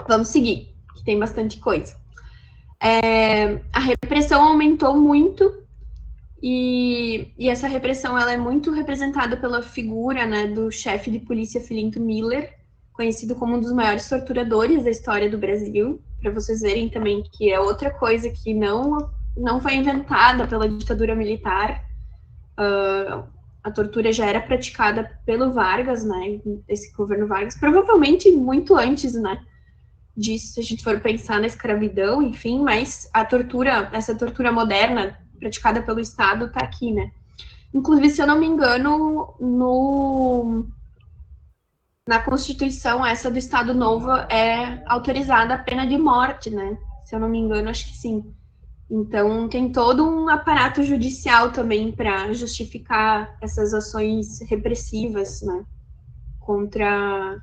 Vamos seguir, que tem bastante coisa. A repressão aumentou muito e essa repressão ela é muito representada pela figura, né, do chefe de polícia Filinto Miller, conhecido como um dos maiores torturadores da história do Brasil, para vocês verem também que é outra coisa que não foi inventada pela ditadura militar. A tortura já era praticada pelo Vargas, né, esse governo Vargas, provavelmente muito antes, né, disso, se a gente for pensar na escravidão, enfim, mas a tortura, essa tortura moderna praticada pelo Estado está aqui, né. Inclusive, se eu não me engano, na Constituição, essa do Estado Novo é autorizada a pena de morte, né? Se eu não me engano, acho que sim. Então, tem todo um aparato judicial também para justificar essas ações repressivas, né? Contra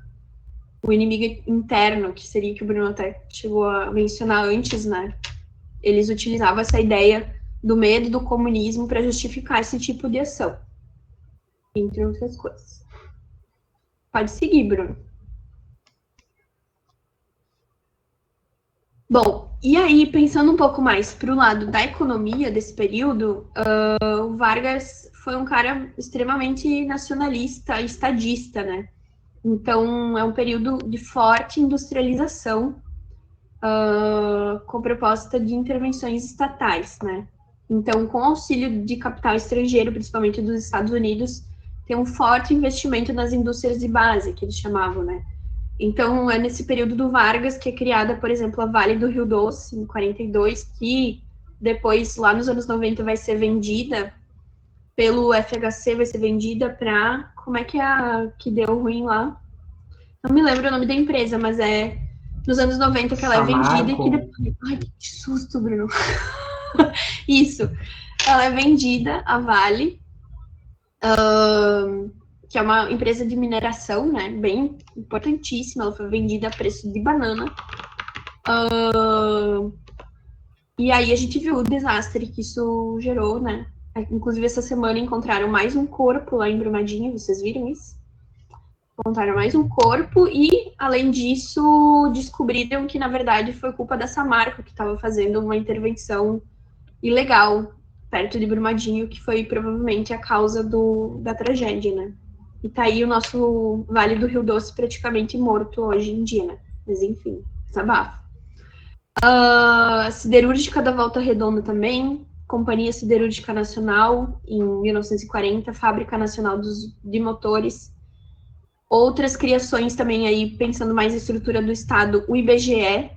o inimigo interno, que seria que o Bruno até chegou a mencionar antes, né? Eles utilizavam essa ideia do medo do comunismo para justificar esse tipo de ação, entre outras coisas. Pode seguir, Bruno. Bom, e aí, pensando um pouco mais para o lado da economia desse período, o Vargas foi um cara extremamente nacionalista, estadista, né? Então, é um período de forte industrialização, com proposta de intervenções estatais, né? Então, com auxílio de capital estrangeiro, principalmente dos Estados Unidos, tem um forte investimento nas indústrias de base, que eles chamavam, né? Então, é nesse período do Vargas que é criada, por exemplo, a Vale do Rio Doce, em 42, que depois, lá nos anos 90, vai ser vendida pelo FHC, vai ser vendida para... Como é que é a que deu ruim lá? Não me lembro o nome da empresa, mas é nos anos 90 que ela é vendida e que depois... Ai, que susto, Bruno. Isso. Ela é vendida, a Vale, que é uma empresa de mineração, né, bem importantíssima, ela foi vendida a preço de banana. E aí a gente viu o desastre que isso gerou, né? Inclusive, essa semana encontraram mais um corpo lá em Brumadinho, vocês viram isso? Encontraram mais um corpo e, além disso, descobriram que, na verdade, foi culpa da Samarco, que estava fazendo uma intervenção ilegal perto de Brumadinho, que foi provavelmente a causa da tragédia, né? E tá aí o nosso Vale do Rio Doce praticamente morto hoje em dia, né? Mas enfim, desabafo. A Siderúrgica da Volta Redonda também, Companhia Siderúrgica Nacional, em 1940, Fábrica Nacional de Motores. Outras criações também aí, pensando mais na estrutura do Estado, o IBGE,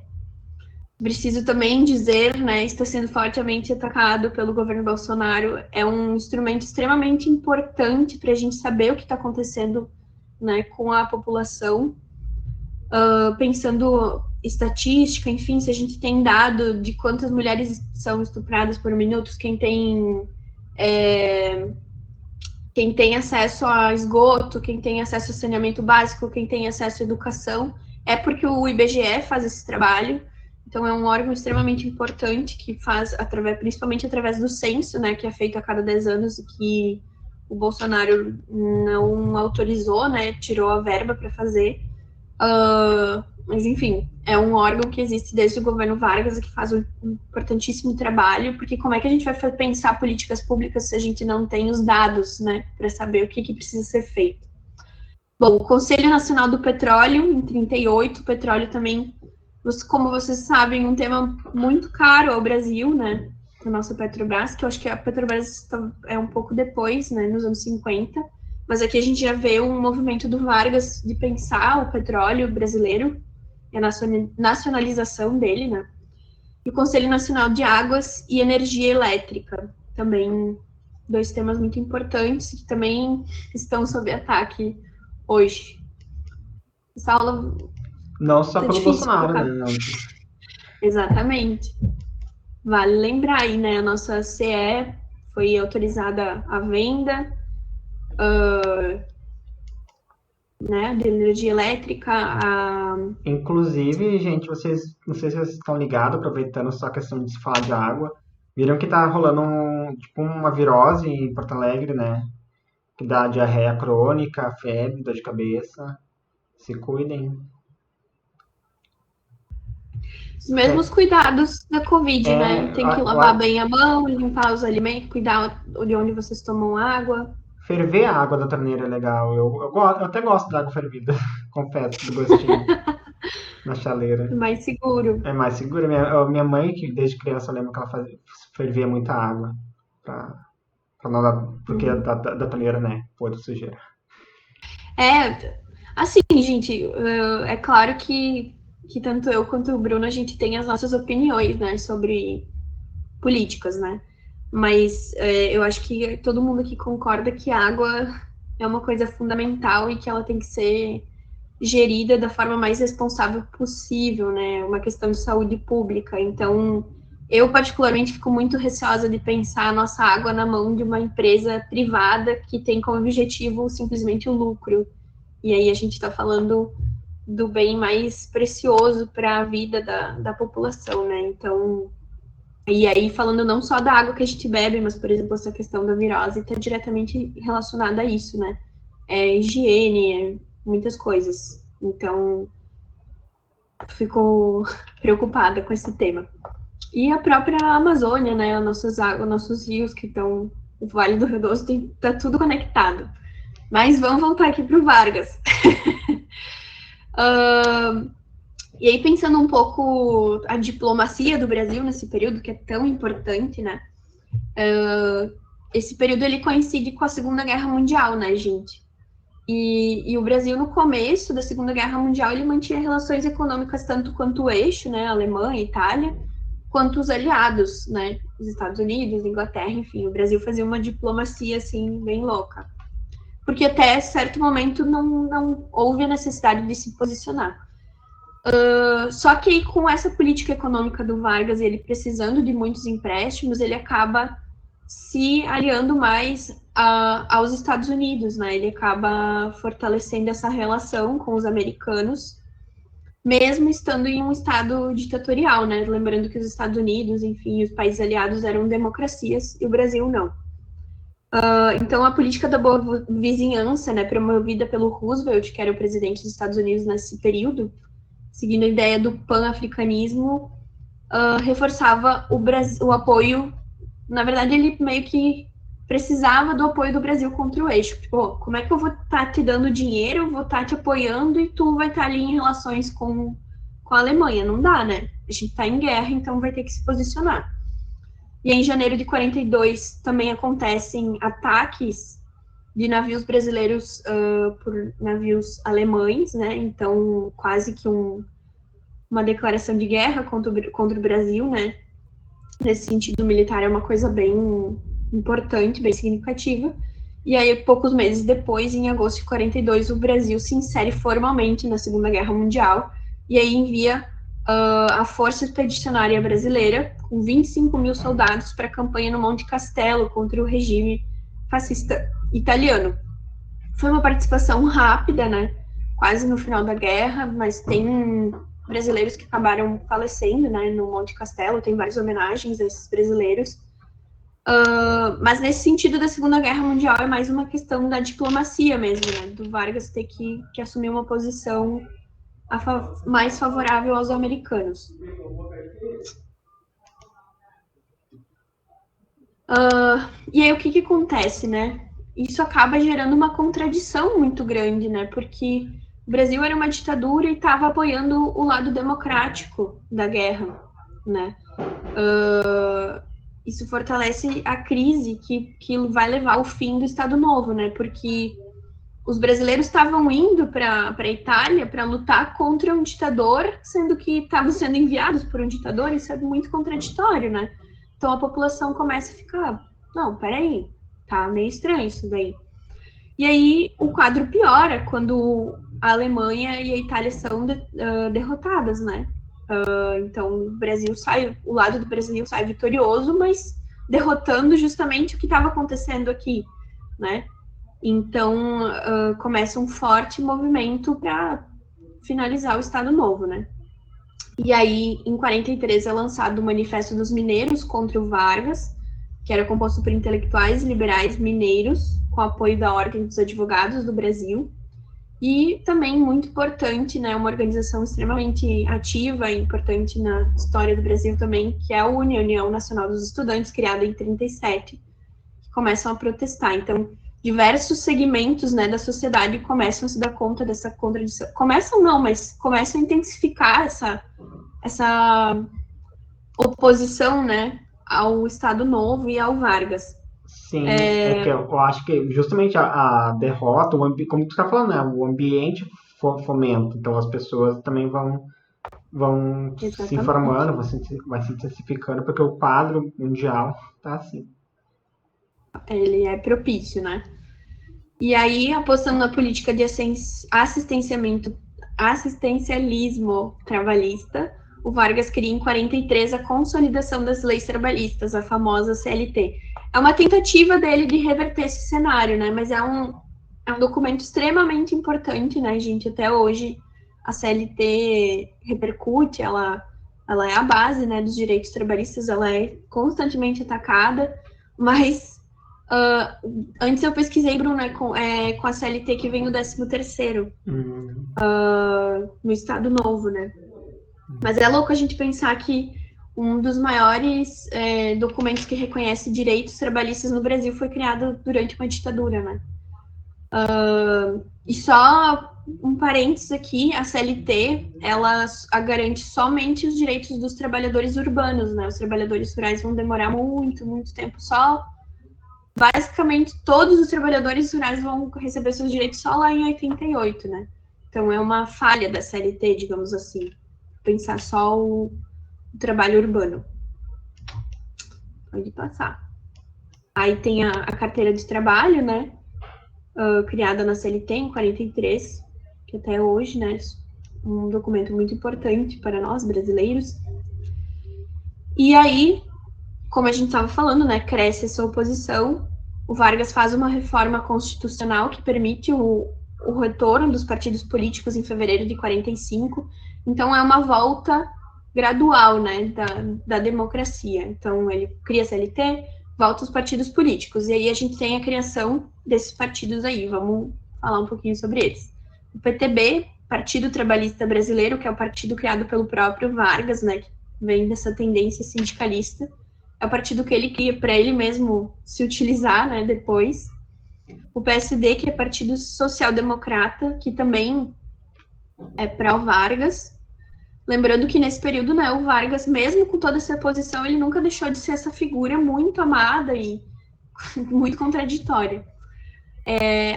preciso também dizer, né, está sendo fortemente atacado pelo governo Bolsonaro, é um instrumento extremamente importante para a gente saber o que está acontecendo, né, com a população, pensando estatística, enfim, se a gente tem dado de quantas mulheres são estupradas por minuto, quem tem acesso a esgoto, quem tem acesso a saneamento básico, quem tem acesso à educação, é porque o IBGE faz esse trabalho. Então, é um órgão extremamente importante que faz, principalmente através do censo, né, que é feito a cada 10 anos e que o Bolsonaro não autorizou, né, tirou a verba para fazer. Mas, enfim, é um órgão que existe desde o governo Vargas e que faz um importantíssimo trabalho, porque como é que a gente vai pensar políticas públicas se a gente não tem os dados, né, para saber o que precisa ser feito? Bom, o Conselho Nacional do Petróleo, em 38, o petróleo também, como vocês sabem, um tema muito caro ao Brasil, né, a nossa Petrobras, que eu acho que a Petrobras é um pouco depois, né, nos anos 50, mas aqui a gente já vê um movimento do Vargas de pensar o petróleo brasileiro, e a nacionalização dele, né? E o Conselho Nacional de Águas e Energia Elétrica, também 2 temas muito importantes que também estão sob ataque hoje. Essa aula Não só tá pelo difícil Bolsonaro, colocar. né? Exatamente. Vale lembrar aí, né? A nossa CE foi autorizada a venda, né, de energia elétrica. Inclusive, gente, não sei se vocês estão ligados, aproveitando só a questão de se falar de água, viram que tá rolando tipo uma virose em Porto Alegre, né? Que dá diarreia crônica, febre, dor de cabeça. Se cuidem. Os mesmos cuidados da Covid, né? Tem que lavar Lá, bem a mão, limpar os alimentos, cuidar de onde vocês tomam água. ferver a água da torneira é legal. Eu até gosto da água fervida, confesso, do gostinho na chaleira. É mais seguro. É mais segura. Minha mãe, que desde criança eu lembro que ela fervia muita água. Pra não dar, porque Uhum. da torneira, né? Pôr sujeira. É, assim, gente, é claro que tanto eu quanto o Bruno, a gente tem as nossas opiniões, né, sobre políticas, né? Mas eu acho que todo mundo aqui concorda que a água é uma coisa fundamental e que ela tem que ser gerida da forma mais responsável possível, né? Uma questão de saúde pública. Então, eu particularmente fico muito receosa de pensar a nossa água na mão de uma empresa privada que tem como objetivo simplesmente o lucro. E aí a gente está falando do bem mais precioso para a vida da população, né? Então, e aí falando não só da água que a gente bebe, mas, por exemplo, essa questão da virose está diretamente relacionada a isso, né? Higiene, muitas coisas. Então, fico preocupada com esse tema. E a própria Amazônia, né? Nossas águas, nossos rios que estão. O Vale do Rio Doce está tudo conectado. Mas vamos voltar aqui para o Vargas. E aí, pensando um pouco a diplomacia do Brasil nesse período, que é tão importante, né? Esse período ele coincide com a Segunda Guerra Mundial, né, gente? E o Brasil, no começo da Segunda Guerra Mundial, ele mantinha relações econômicas tanto quanto o eixo, né, Alemanha, Itália, quanto os aliados, né, os Estados Unidos, Inglaterra, enfim. O Brasil fazia uma diplomacia, assim, bem louca. Porque até certo momento não houve a necessidade de se posicionar. Só que com essa política econômica do Vargas, ele precisando de muitos empréstimos, ele acaba se aliando mais aos Estados Unidos, né? Ele acaba fortalecendo essa relação com os americanos, mesmo estando em um estado ditatorial, né? Lembrando que os Estados Unidos, enfim, os países aliados eram democracias e o Brasil não. Então, a política da boa vizinhança, né, promovida pelo Roosevelt, que era o presidente dos Estados Unidos nesse período, seguindo a ideia do pan-africanismo, reforçava o apoio. Na verdade, ele meio que precisava do apoio do Brasil contra o eixo. Tipo, como é que eu vou estar te dando dinheiro, vou estar te apoiando e tu vai estar ali em relações com a Alemanha? Não dá, né? A gente está em guerra, então vai ter que se posicionar. E em janeiro de 42 também acontecem ataques de navios brasileiros por navios alemães, né? Então, quase que uma declaração de guerra contra o Brasil, né? Nesse sentido militar é uma coisa bem importante, bem significativa. E aí, poucos meses depois, em agosto de 42, o Brasil se insere formalmente na Segunda Guerra Mundial e aí envia a Força Expedicionária Brasileira com 25 mil soldados para a campanha no Monte Castelo contra o regime fascista italiano. Foi uma participação rápida, né? Quase no final da guerra, mas tem brasileiros que acabaram falecendo, né? No Monte Castelo, tem várias homenagens a esses brasileiros. Mas nesse sentido da Segunda Guerra Mundial é mais uma questão da diplomacia mesmo, né? Do Vargas ter que assumir uma posição mais favorável aos americanos. E aí o que acontece, né? Isso acaba gerando uma contradição muito grande, né? Porque o Brasil era uma ditadura e estava apoiando o lado democrático da guerra, né? Isso fortalece a crise que vai levar ao fim do Estado Novo, né? Porque os brasileiros estavam indo para a Itália para lutar contra um ditador, sendo que estavam sendo enviados por um ditador. Isso é muito contraditório, né? Então a população começa a ficar, não, peraí, tá meio estranho isso daí. E aí o quadro piora quando a Alemanha e a Itália são derrotadas, né? Então o lado do Brasil sai vitorioso, mas derrotando justamente o que estava acontecendo aqui, né? Então começa um forte movimento para finalizar o Estado Novo, né? E aí, em 43, é lançado o Manifesto dos Mineiros contra o Vargas, que era composto por intelectuais liberais mineiros, com apoio da Ordem dos Advogados do Brasil. E também, muito importante, né, uma organização extremamente ativa e importante na história do Brasil também, que é a UNE, a União Nacional dos Estudantes, criada em 37, que começam a protestar. Então, diversos segmentos, né, da sociedade começam a se dar conta dessa contradição. Começam não, mas começam a intensificar essa oposição, né, ao Estado Novo e ao Vargas. Sim, é que eu acho que justamente a derrota, como tu está falando, né, o ambiente fomenta, então as pessoas também vão se Exatamente. informando, vai se intensificando, porque o quadro mundial tá assim. Ele é propício, né? E aí, apostando na política de assistencialismo trabalhista, o Vargas cria em 43 a consolidação das leis trabalhistas, a famosa CLT. É uma tentativa dele de reverter esse cenário, né? Mas é um documento extremamente importante, né, gente? Até hoje a CLT repercute, ela é a base, né, dos direitos trabalhistas, ela é constantemente atacada, mas antes eu pesquisei, Bruno, com a CLT que vem o 13º no Estado Novo, né? Mas é louco a gente pensar que um dos maiores documentos que reconhece direitos trabalhistas no Brasil foi criado durante uma ditadura, né? E só um parênteses aqui, a CLT, ela garante somente os direitos dos trabalhadores urbanos, né? Os trabalhadores rurais vão demorar muito, muito tempo só. Basicamente, todos os trabalhadores rurais vão receber seus direitos só lá em 88, né? Então, é uma falha da CLT, digamos assim, pensar só o trabalho urbano. Pode passar. Aí tem a carteira de trabalho, né? Criada na CLT em 43, que até hoje, né? Um documento muito importante para nós, brasileiros. E aí, como a gente estava falando, né? Cresce essa oposição. O Vargas faz uma reforma constitucional que permite o retorno dos partidos políticos em fevereiro de 45. Então, é uma volta gradual, né, da democracia. Então, ele cria a CLT, volta os partidos políticos. E aí a gente tem a criação desses partidos aí. Vamos falar um pouquinho sobre eles. O PTB, Partido Trabalhista Brasileiro, que é o partido criado pelo próprio Vargas, né, que vem dessa tendência sindicalista. É o partido que ele cria para ele mesmo se utilizar, né, depois. O PSD, que é Partido Social Democrata, que também é para o Vargas. Lembrando que nesse período, né, o Vargas, mesmo com toda essa posição, ele nunca deixou de ser essa figura muito amada e muito contraditória.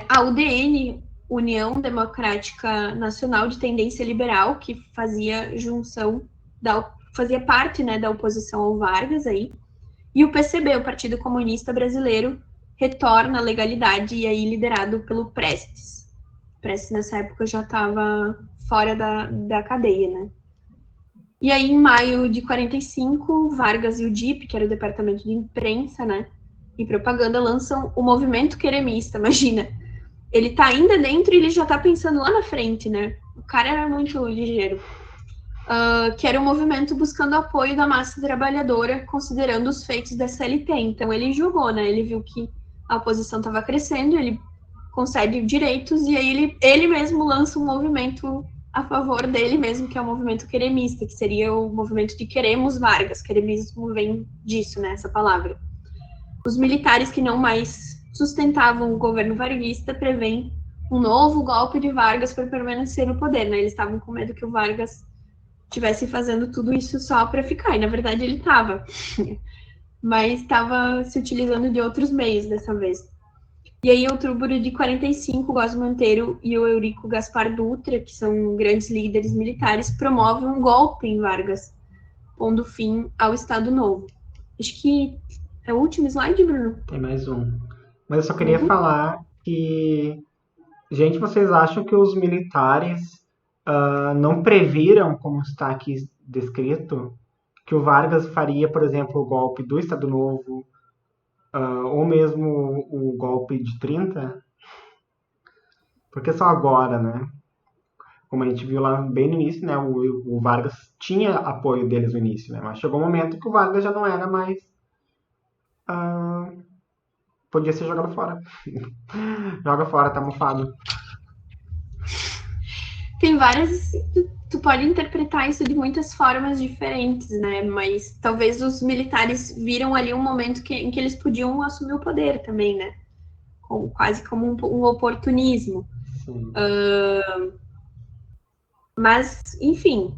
A UDN, União Democrática Nacional de Tendência Liberal, que fazia fazia parte, né, da oposição ao Vargas aí. E o PCB, o Partido Comunista Brasileiro, retorna à legalidade e aí liderado pelo Prestes. Prestes nessa época já estava fora da cadeia, né? E aí, em maio de 45, Vargas e o DIP, que era o Departamento de Imprensa, né, e Propaganda, lançam o Movimento Queremista, imagina. Ele tá ainda dentro e ele já tá pensando lá na frente, né? O cara era muito ligeiro. Que era um movimento buscando apoio da massa trabalhadora, considerando os feitos da CLT. Então, ele julgou, né? Ele viu que a oposição estava crescendo, ele concede direitos, e aí ele mesmo lança um movimento a favor dele mesmo, que é o movimento queremista, que seria o movimento de Queremos Vargas. Queremismo vem disso, né? Essa palavra. Os militares que não mais sustentavam o governo varguista prevêem um novo golpe de Vargas para permanecer no poder, né? Eles estavam com medo que o Vargas estivesse fazendo tudo isso só para ficar, e na verdade ele estava, mas estava se utilizando de outros meios dessa vez. E aí, em outubro de 45, o Cosme Monteiro e o Eurico Gaspar Dutra, que são grandes líderes militares, promovem um golpe em Vargas, pondo fim ao Estado Novo. Acho que é o último slide, Bruno? Tem mais um. Mas eu só queria Mais um? falar que, gente, vocês acham que os militares não previram, como está aqui descrito, que o Vargas faria, por exemplo, o golpe do Estado Novo, ou mesmo o golpe de 30? Porque só agora, né? Como a gente viu lá bem no início, né? O Vargas tinha apoio deles no início, né? Mas chegou um momento que o Vargas já não era mais. ah, Podia ser jogado fora. Joga fora, tá mofado. Tem várias. Tu pode interpretar isso de muitas formas diferentes, né? Mas talvez os militares viram ali um momento em que eles podiam assumir o poder também, né? Quase como um oportunismo. Sim. Mas, enfim,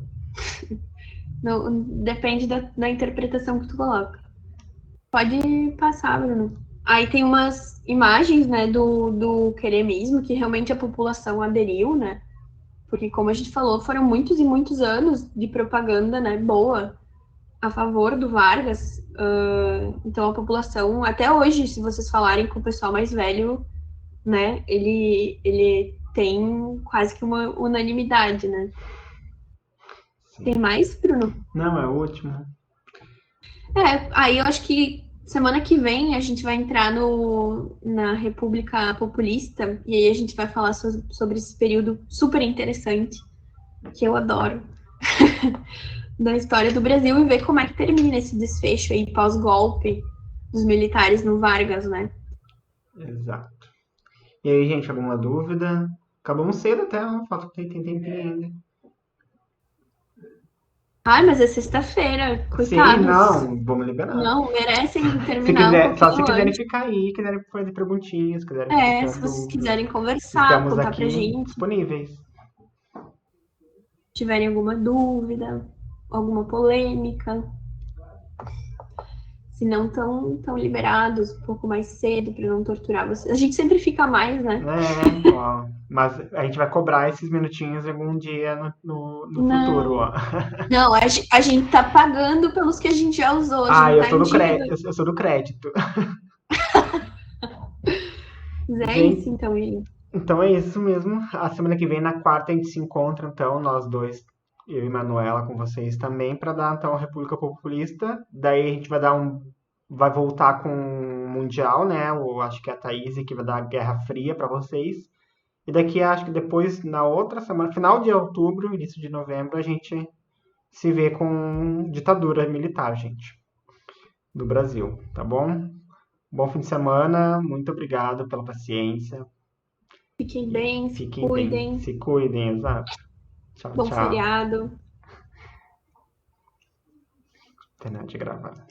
depende da interpretação que tu coloca. Pode passar, Bruno. Aí tem umas imagens, né, do queremismo, que realmente a população aderiu, né? Porque, como a gente falou, foram muitos e muitos anos de propaganda, né, boa a favor do Vargas. Então, a população, até hoje, se vocês falarem com o pessoal mais velho, né, ele tem quase que uma unanimidade, né? Tem Sim. mais, Bruno? Não, é o último. Aí eu acho que semana que vem a gente vai entrar na República Populista e aí a gente vai falar sobre esse período super interessante, que eu adoro, da história do Brasil e ver como é que termina esse desfecho aí pós-golpe dos militares no Vargas, né? Exato. E aí, gente, alguma dúvida? Acabamos cedo até, falta tem tempinho ainda. Ai, mas é sexta-feira, Sim, coitados. não, vamos liberar. Não, merecem Se terminar um quiser, só se pouquinho quiserem antes. ficar aí, quiserem fazer perguntinhas, quiserem tirar Se vocês dúvidas, quiserem conversar, estamos contar aqui pra gente, disponíveis. tiverem alguma dúvida, alguma polêmica. Se não tão liberados um pouco mais cedo para não torturar vocês. A gente sempre fica mais, né? Ó, mas a gente vai cobrar esses minutinhos algum dia no futuro, Não, ó. não, a gente tá pagando pelos que a gente já usou, a Ah, gente tá em dívida. eu sou do crédito. Mas é isso, Gente, então, gente. então é isso mesmo. A semana que vem, na quarta, a gente se encontra, então, nós dois, eu e Manuela, com vocês também, para dar, então, a República Populista. Daí a gente vai dar vai voltar com o Mundial, né? Eu acho que é a Thaís que vai dar a Guerra Fria para vocês. E daqui, acho que depois, na outra semana, final de outubro, início de novembro, a gente se vê com ditadura militar, gente, do Brasil, tá bom? Bom fim de semana, muito obrigado pela paciência. Fiquem E bem, se fiquem bem, cuidem. se cuidem, exato. Tchau, Bom tchau. feriado. Terminar de gravar.